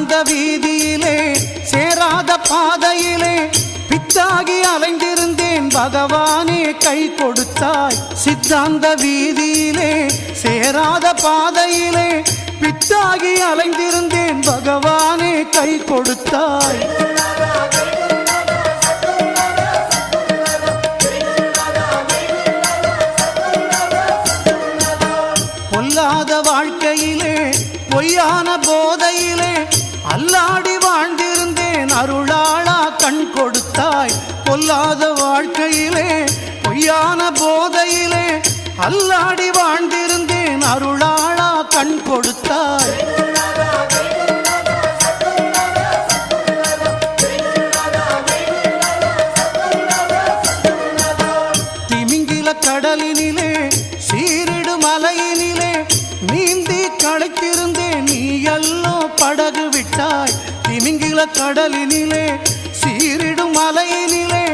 சித்தாந்த வீதியிலே சேராத பாதையிலே பித்தாகி அலைந்திருந்தேன் பகவானே கை கொடுத்தாய். சித்தாந்த வீதியிலே சேராத பாதையிலே பித்தாகி அலைந்திருந்தேன் பகவானே கை கொடுத்தாய். பொல்லாத வாழ்க்கையிலே பொய்யான போதையிலே அல்லாடி வாழ்ந்திருந்தேன் அருளாளா கண் கொடுத்தாய். பொல்லாத வாழ்க்கையிலே பொய்யான போதையிலே அல்லாடி வாழ்ந்திருந்தேன் அருளாளா கண் கொடுத்தாய். திமிங்கில கடலினிலே சீரிடு மலையினிலே நீந்தி களைத்திருந்தேன் நீ எல்லோ படகு விட்டாய். திமிங்கில கடலினிலே சீரிடு மலையினிலே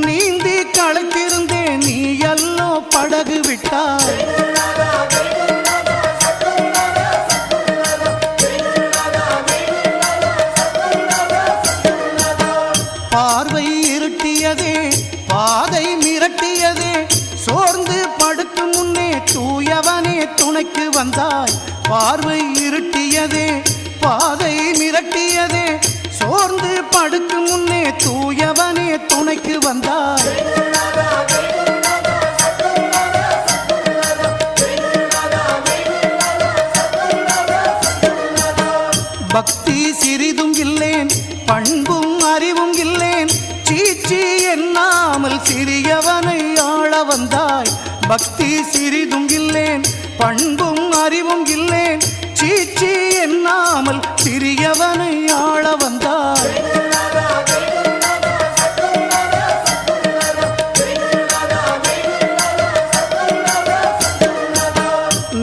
நீந்தி களைத்திருந்தேன் நீ எல்லோ படகு விட்டாய். பார்வை இருட்டியதே பாதை மிரட்டியதே சோர்ந்து படுக்கும் முன்னே தூயவனே துணைக்கு வந்தாய். பார்வை இருட்டியதே பாதை மிரட்டியதே சோர்ந்து படுக்கும் முன்னே தூயவனே துணைக்கு வந்தாய். பக்தி சிறிதும் இல்லேன் பண்பும் அறிவும் இல்லேன் சீச்சி எண்ணாமல் சிறியவனை ஆள வந்தாய். பக்தி சிறிதும் இல்லேன் பண்பும் அறிவும் இல்லேன் சீச்சி எண்ணாமல் சிறியவனை ஆள வந்தாய்.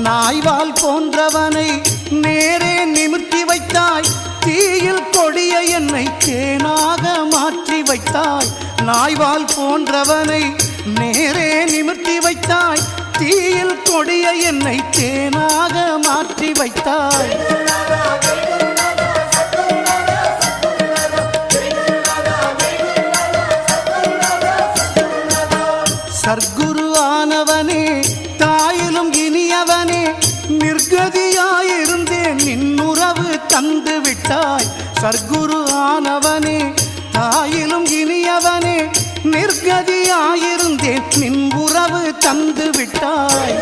நாய்வால் போன்றவனை நேரே நிமிர்த்தி வைத்தாய். தீயில் கொடிய என்னை தேனாக மாற்றி வைத்தாய். நாய்வால் போன்றவனை நேரே நிமிர்த்தி வைத்தாய். தீயில் கொடிய என்னை தேனாக மாற்றி வைத்தாய். சர்க்குரு ஆனவனே தாயிலும் இனியவனே நிர்கதியாயிருந்தேன் நின்னுறவு தந்து விட்டாய். சர்க்குரு ஆனவனே தாயிலும் இனியவனே நிர்கதியாயிருந்தேன் நின் உறவு தந்து விட்டாய்.